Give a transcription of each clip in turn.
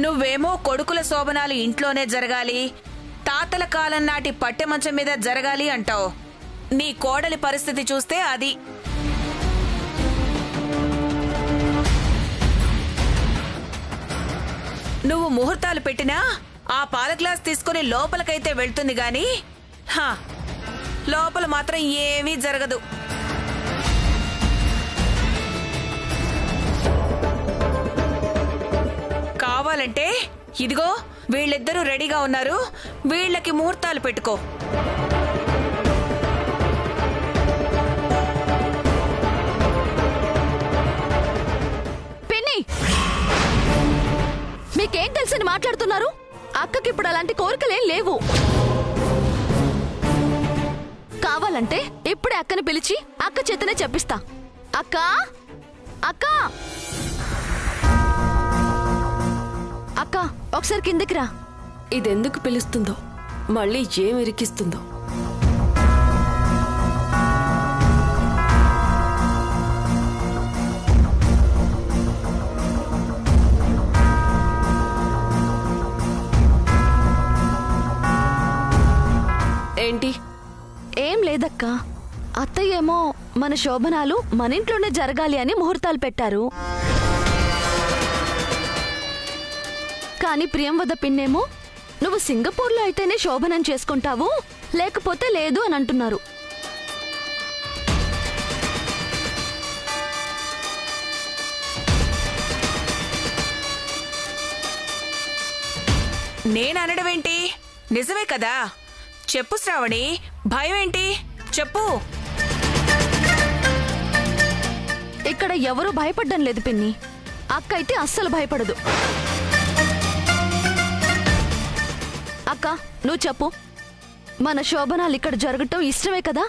నువ్వేమో కొడుకుల శోభనాలు ఇంట్లోనే జరగాలి, తాతల కాలం నాటి పట్టె మంచం మీద జరగాలి అంటావు. నీ కోడలి పరిస్థితి చూస్తే అది. నువ్వు ముహూర్తాలు పెట్టినా ఆ పాల గ్లాస్ తీసుకుని లోపలికైతే వెళ్తుంది గాని లోపల మాత్రం ఏమీ జరగదు. కావాలంటే ఇదిగో వీళ్ళిద్దరూ రెడీగా ఉన్నారు, వీళ్ళకి ముహూర్తాలు పెట్టుకో. పిన్ని, మీకేం తెలిసని మాట్లాడుతున్నారు? అక్కకి ఇప్పుడు అలాంటి కోరికలేం లేవు. కావాలంటే ఇప్పుడే అక్కని పిలిచి అక్క చేతనే చెప్పిస్తా. అక్క అక్క అక్క ఒకసారి కిందికి రా. ఇదెందుకు పిలుస్తుందో, మళ్ళీ ఏం ఇరికిస్తుందో. ఏంటి? ఏం లేదక్క, అత్తయ్య ఏమో మన శోభనాలు మన ఇంట్లోనే జరగాలి అని ముహూర్తాలు పెట్టారు. కానీ ప్రియంవద పిన్నేమో నువ్వు సింగపూర్లో అయితేనే శోభనం చేసుకుంటావు, లేకపోతే లేదు అని అంటున్నారు. నేననడమేంటి? నిజమే కదా. చెప్పు శ్రావణి, భయం ఏంటి? చెప్పు. ఇక్కడ ఎవరూ భయపడ్డం లేదు పిన్ని. అక్క అయితే అస్సలు భయపడదు. అక్క నువ్వు చెప్పు, మన శోభనాలు ఇక్కడ జరగటం ఇష్టమే కదా?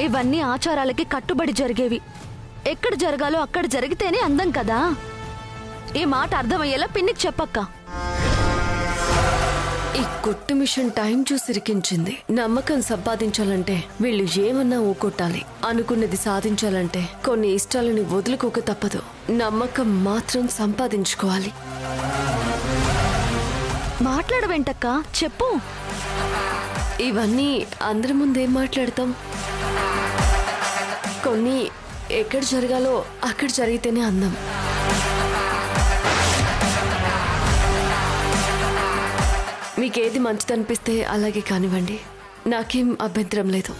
ఇవన్నీ ఆచారాలకి కట్టుబడి జరిగేవి. ఎక్కడ జరగాలో అక్కడ జరిగితేనే అందం కదా. ఈ మాట అర్థమయ్యేలా పిన్నికి చెప్పక్క. ఈ కొట్టు మిషన్ టైం చూసి ఇరికించింది. నమ్మకం సంపాదించాలంటే వీళ్ళు ఏమన్నా ఊకొట్టాలి. అనుకున్నది సాధించాలంటే కొన్ని ఇష్టాలని వదులుకోక తప్పదు. నమ్మకం మాత్రం సంపాదించుకోవాలి. మాట్లాడవేంటక్క, చెప్పు. ఇవన్నీ అందరి ముందేం మాట్లాడతాం? కొన్ని ఎక్కడ జరగాలో అక్కడ జరిగితేనే అందం. మీకేది మంచిదనిపిస్తే అలాగే కానివ్వండి, నాకేం అభ్యంతరం లేదు.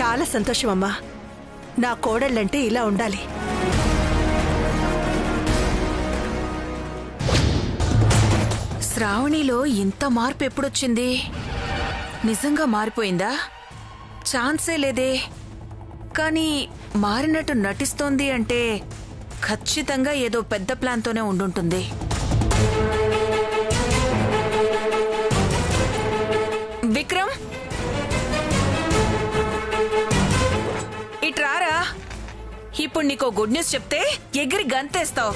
చాలా సంతోషం అమ్మా. నా కోడళ్ళంటే ఇలా ఉండాలి. శ్రావణిలో ఇంత మార్పు ఎప్పుడొచ్చింది? నిజంగా మారిపోయిందా? ఛాన్సే లేదే. కానీ మారినట్టు నటిస్తోంది అంటే ఖచ్చితంగా ఏదో పెద్ద ప్లాన్తోనే ఉండుంటుంది. విక్రమ్, ఇట్రారా. ఇప్పుడు నీకో గుడ్ న్యూస్ చెప్తే ఎగిరి గంతేస్తావు.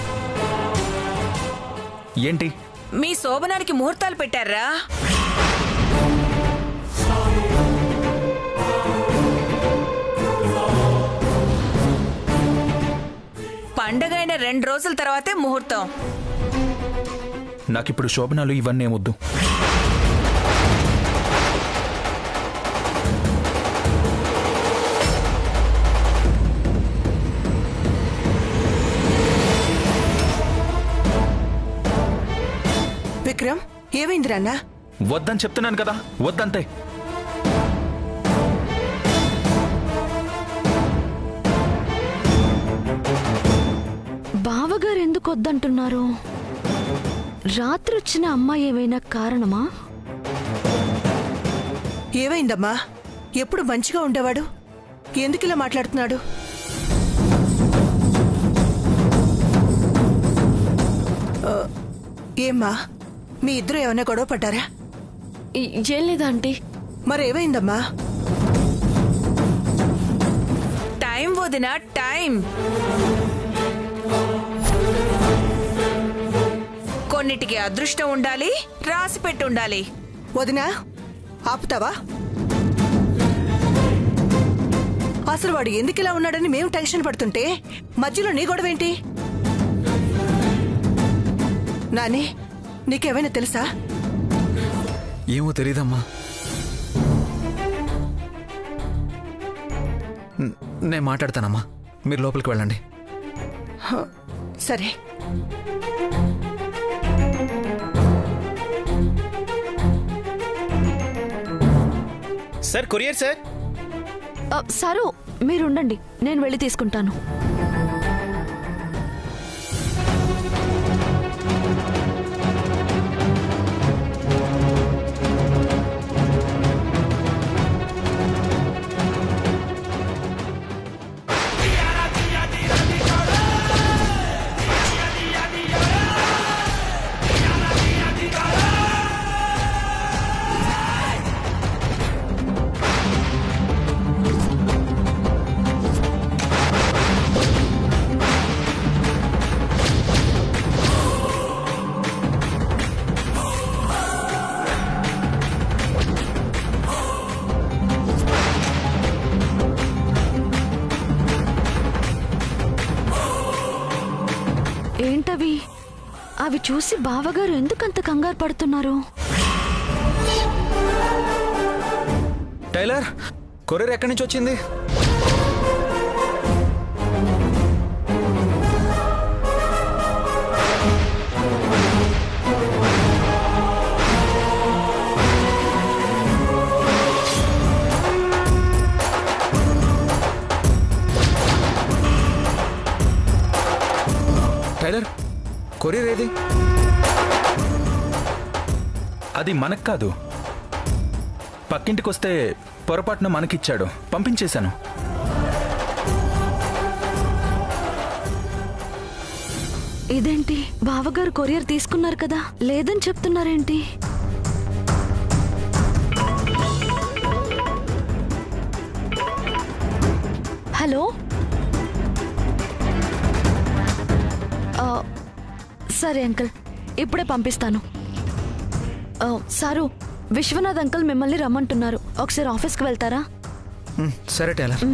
ఏంటి? మీ శోభనానికి ముహూర్తాలు పెట్టారా? పండగైన 2 రోజుల తర్వాతే ముహూర్తం. నాకిప్పుడు శోభనాలు ఇవన్నీ వద్దు. విక్రమ్, ఏమైంది రాన్నా? వద్దని చెప్తున్నాను కదా, వద్దంతే. బావగారు ఎందుకు వద్దంటున్నారు? రాత్రి వచ్చిన అమ్మాయి ఏమైనా కారణమా? ఏమైందమ్మా? ఎప్పుడు మంచిగా ఉండేవాడు, ఎందుకిలా మాట్లాడుతున్నాడు? ఏమ్మా, మీ ఇద్దరు ఏమైనా గొడవ పడ్డారా? ఏం లేదా ఆంటీ, మరేమైందమ్మా? టైం వదినా, టైం. కొన్నిటికి అదృష్టం ఉండాలి, రాసి పెట్టి ఉండాలి. వదినా, ఆపుతావా? అసలు వాడు ఎందుకిలా ఉన్నాడని మేము టెన్షన్ పడుతుంటే మధ్యలో నీ గొడవేంటి? నాని, నీకేమైనా తెలుసా? ఏమో తెలీదమ్మా. నేను మాట్లాడతానమ్మా, మీరు లోపలికి వెళ్ళండి. సరే. Sir, courier sir. సారు, మీరుండండి, నేను వెళ్ళి తీసుకుంటాను. ఏంటవి? అవి చూసి బావగారు ఎందుకంత కంగారు పడుతున్నారు? టైలర్, కొరియర్ ఎక్కడి నుంచి వచ్చింది? టైలర్, కొరియర్ ఏది? అది మనకు కాదు, పక్కింటికొస్తే పొరపాటున మనకిచ్చాడు, పంపించేశాను. ఇదేంటి, బావగారు కొరియర్ తీసుకున్నారు కదా, లేదని చెప్తున్నారేంటి? హలో, సరే అంకుల్, ఇప్పుడే పంపిస్తాను. సారు, విశ్వనాథ్ అంకుల్ మిమ్మల్ని రమ్మంటున్నారు, ఒకసారి ఆఫీస్కి వెళ్తారా? సరే టైలర్.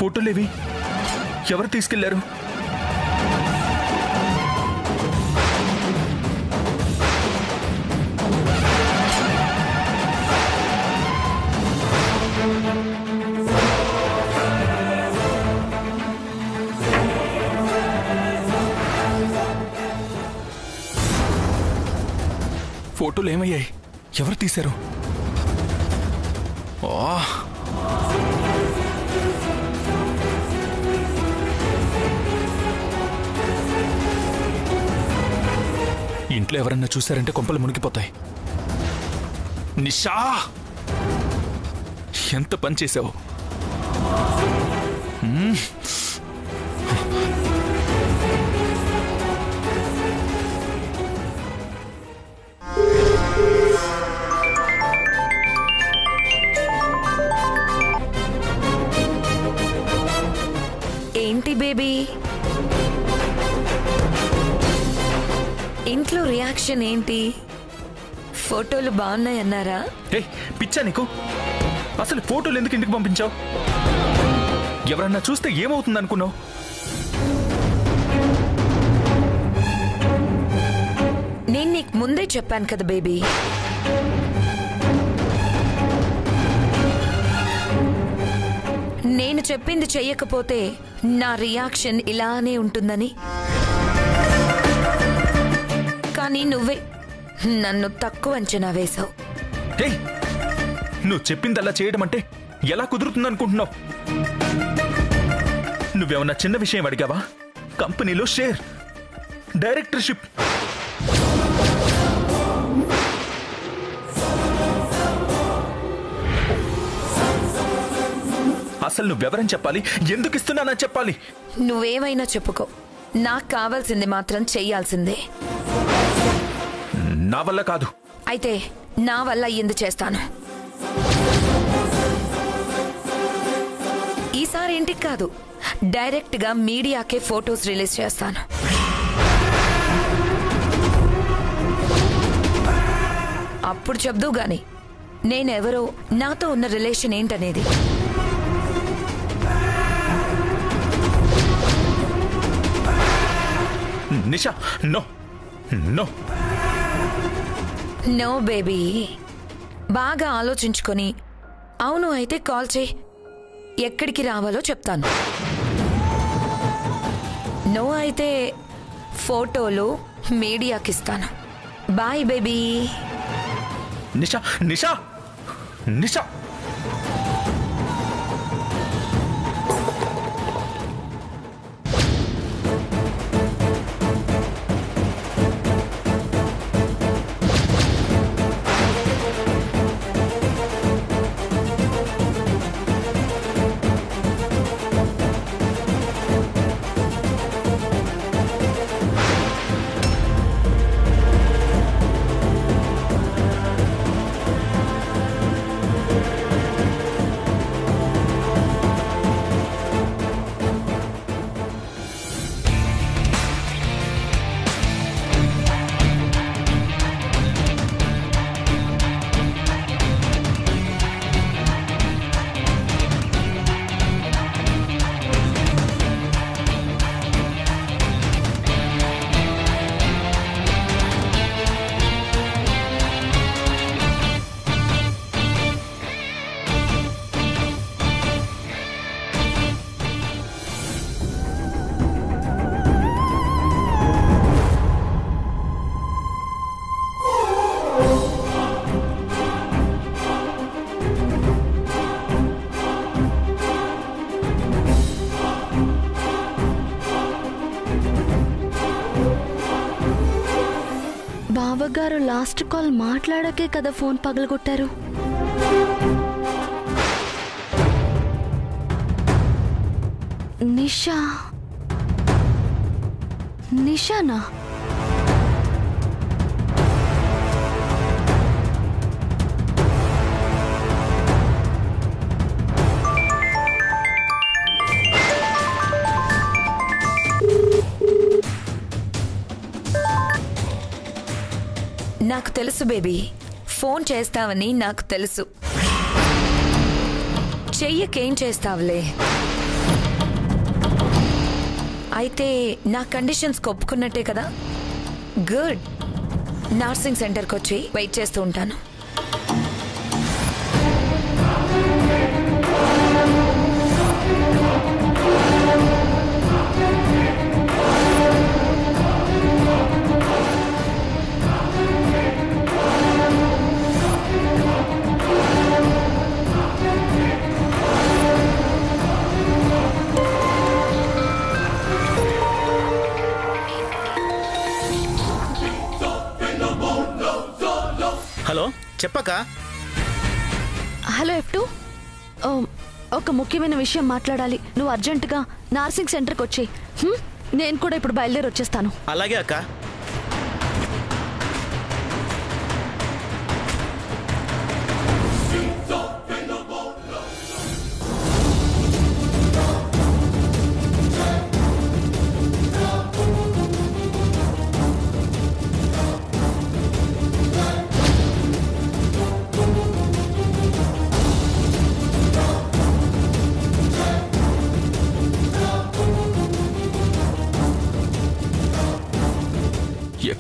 ఫోటోలేవి? ఎవరు తీసుకెళ్లారు? ఫోటోలు ఏమయ్యాయి? ఎవరు తీశారు? ఇంట్లో ఎవరన్నా చూశారంటే కొంపలు మునిగిపోతాయి. నిషా, ఎంత పని చేసావు! ఏంటి బేబీ, ఇంట్లో రియాక్షన్ ఏంటి? ఫోటోలు బాగున్నాయన్నారా? పిచ్చా నీకు? అసలు ఫోటోలు ఎందుకు ఇంటికి పంపించావు? ఎవరన్నా చూస్తే ఏమవుతుంది అనుకున్నావు? నేను నీకు ముందే చెప్పాను కదా బేబీ, నేను చెప్పింది చెయ్యకపోతే నా రియాక్షన్ ఇలానే ఉంటుందని. కానీ నువ్వే నన్ను తక్కువ అంచనా వేశావు. హే, నువ్వు చెప్పిందల్లా చేయడం అంటే ఎలా కుదురుతుంది అనుకుంటున్నావు? నువ్వేమన్నా చిన్న విషయం అడిగావా? కంపెనీలో షేర్, డైరెక్టర్షిప్. అసలు నువ్వెవరని చెప్పాలి, ఎందుకు ఇస్తున్నానని చెప్పాలి. నువ్వేమైనా చెప్పుకో, నాకు కావాల్సింది మాత్రం చెయ్యాల్సిందే. నా వల్ల కాదు. అయితే నా వల్ల అయ్యింది చేస్తాను. ఈసారి ఇంటికి కాదు, డైరెక్ట్ గా మీడియాకే ఫోటోస్ రిలీజ్ చేస్తాను. అప్పుడు చెప్దు గాని నేనెవరో, నాతో ఉన్న రిలేషన్ ఏంటనేది. నిషా, నో నో నో బేబీ, బాగా ఆలోచించుకొని అవును అయితే కాల్ చేయి, ఎక్కడికి రావాలో చెప్తాను. నో అయితే ఫోటోలు మీడియాకి ఇస్తాను. Bye baby. నిషా నిషా నిషా. బావగారు లాస్ట్ కాల్ మాట్లాడకే కదా ఫోన్ పగలగొట్టారు. నిషా, నిషానా? నాకు తెలుసు బేబీ, ఫోన్ చేస్తావని నాకు తెలుసు. చెయ్యకేం చేస్తావులే. అయితే నా కండిషన్స్ ఒప్పుకున్నట్టే కదా? గుడ్. నర్సింగ్ సెంటర్కి వచ్చి వెయిట్ చేస్తూ ఉంటాను. హలో, చెప్పక. హలో F2, ఒక ముఖ్యమైన విషయం మాట్లాడాలి. నువ్వు అర్జెంటుగా నర్సింగ్ సెంటర్కి వచ్చి. నేను కూడా ఇప్పుడు బయలుదేరి వచ్చేస్తాను. అలాగే అక్క.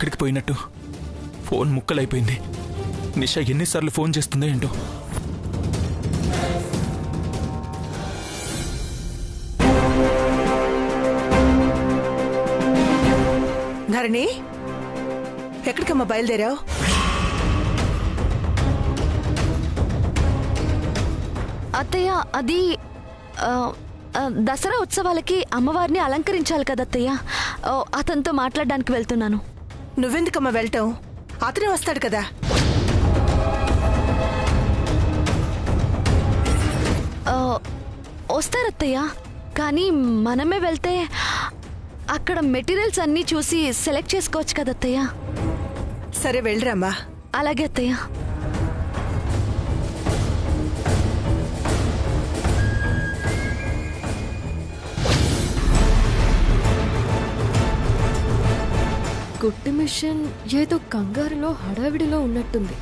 ఎక్కడికి పోయినట్టు? ఫోన్ ముక్కలైపోయింది. నిషా ఎన్నిసార్లు ఫోన్ చేస్తుందో ఏంటో. ధరణి, ఎక్కడికమ్మా బయలుదేరావు? అత్తయ్య, అది దసరా ఉత్సవాలకి అమ్మవారిని అలంకరించాలి కదా అత్తయ్య. అతనితో మాట్లాడడానికి వెళ్తున్నాను. నువ్వెందుకమ్మా వెళ్ళటం? అతనే వస్తాడు కదా. వస్తారత్తయ్య, కానీ మనమే వెళ్తే అక్కడ మెటీరియల్స్ అన్నీ చూసి సెలెక్ట్ చేసుకోవచ్చు కదా అత్తయ్య. సరే వెళ్ళరమ్మా. అలాగే అత్తయ్య. కుట్టు మిషన్ ఏదో కంగారులో హడావిడిలో ఉన్నట్టుంది.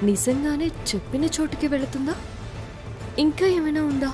నిజంగానే చెప్పిన చోటుకి వెళుతుందా? ఇంకా ఏమైనా ఉందా?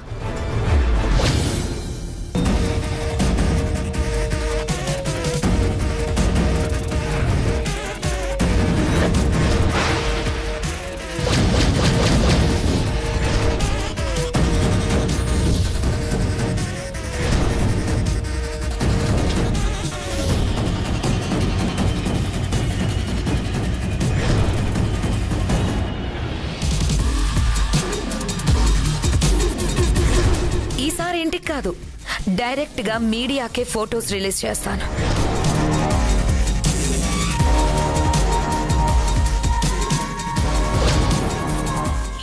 ఈసారి ఇంటికి కాదు, డైరెక్ట్ గా మీడియాకే ఫోటోస్ రిలీజ్ చేస్తాను.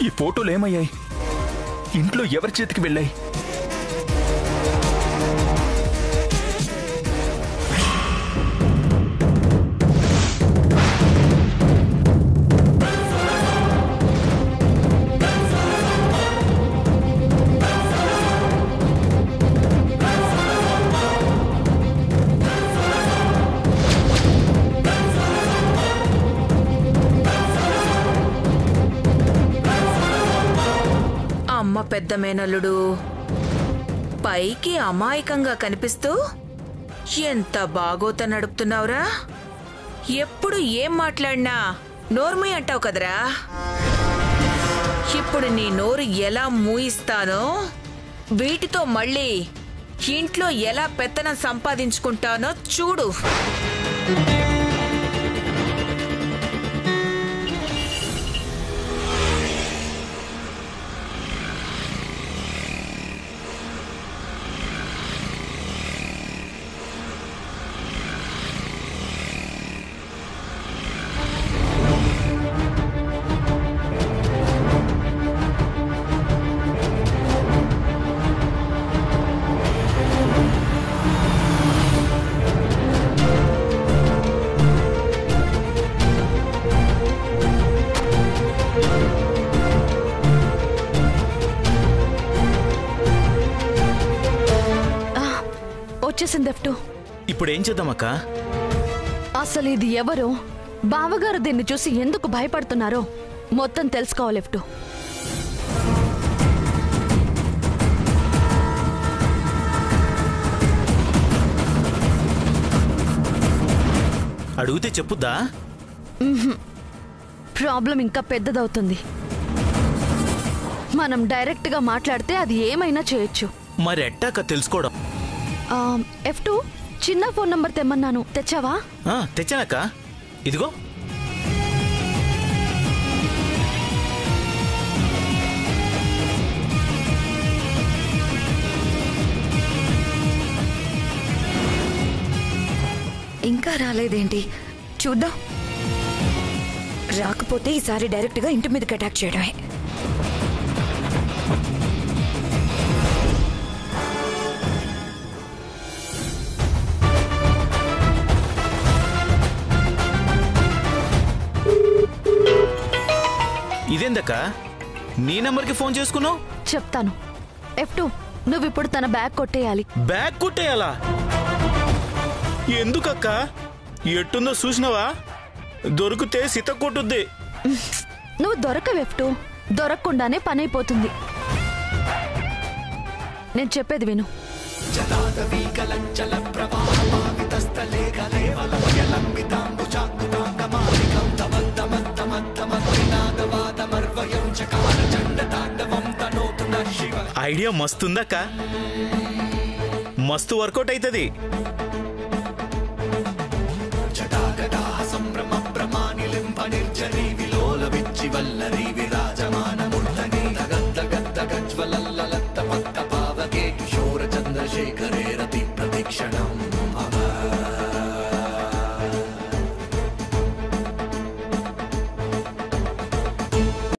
ఈ ఫోటోలు ఏమయ్యాయి? ఇంట్లో ఎవరి చేతికి వెళ్ళాయి? అమ్మ పెద్ద మేనల్లుడు పైకి అమాయకంగా కనిపిస్తూ ఎంత బాగోత నడుపుతున్నావురా. ఎప్పుడు ఏం మాట్లాడినా నోర్మూయి అంటావు కదరా. ఇప్పుడు నీ నోరు ఎలా మూయిస్తానో, వీటితో మళ్ళీ ఇంట్లో ఎలా పెత్తనం సంపాదించుకుంటానో చూడు. వచ్చేసింది F2. ఇప్పుడు ఏం చేద్దామక్క? అసలు ఇది ఎవరో, బావగారు దీన్ని చూసి ఎందుకు భయపడుతున్నారో మొత్తం తెలుసుకోవాలి F2. అడిగితే చెప్పుద్దా? ప్రాబ్లం ఇంకా పెద్దదవుతుంది. మనం డైరెక్ట్ గా మాట్లాడితే అది ఏమైనా చేయొచ్చు. మరి ఎట్టాక తెలుసుకోవడం? F2, చిన్న ఫోన్ నంబర్ తెమ్మన్నాను, తెచ్చావా? తెచ్చానక్క, ఇదిగో. ఇంకా రాలేదేంటి? చూద్దాం. రాకపోతే ఈసారి డైరెక్ట్ గా ఇంటి మీదకి అటాక్ చేయడమే. ఇదేందక్క, నీ నెంబర్కి ఫోన్ చేసుకున్నావు? చెప్తాను. F2, నువ్వు ఇప్పుడు తన బ్యాగ్ కొట్టేయాలి. బ్యాగ్ కొట్టేయాలా? ఎందుకక్క? ఎట్టుందో చూసినావా? దొరికితే సిత కొట్టుద్ది. నువ్వు దొరకవు F2, దొరకకుండానే పని అయిపోతుంది. నేను చెప్పేది విను. ఐడియా మస్తుందక్క, మస్తు వర్కౌట్ అవుతుంది.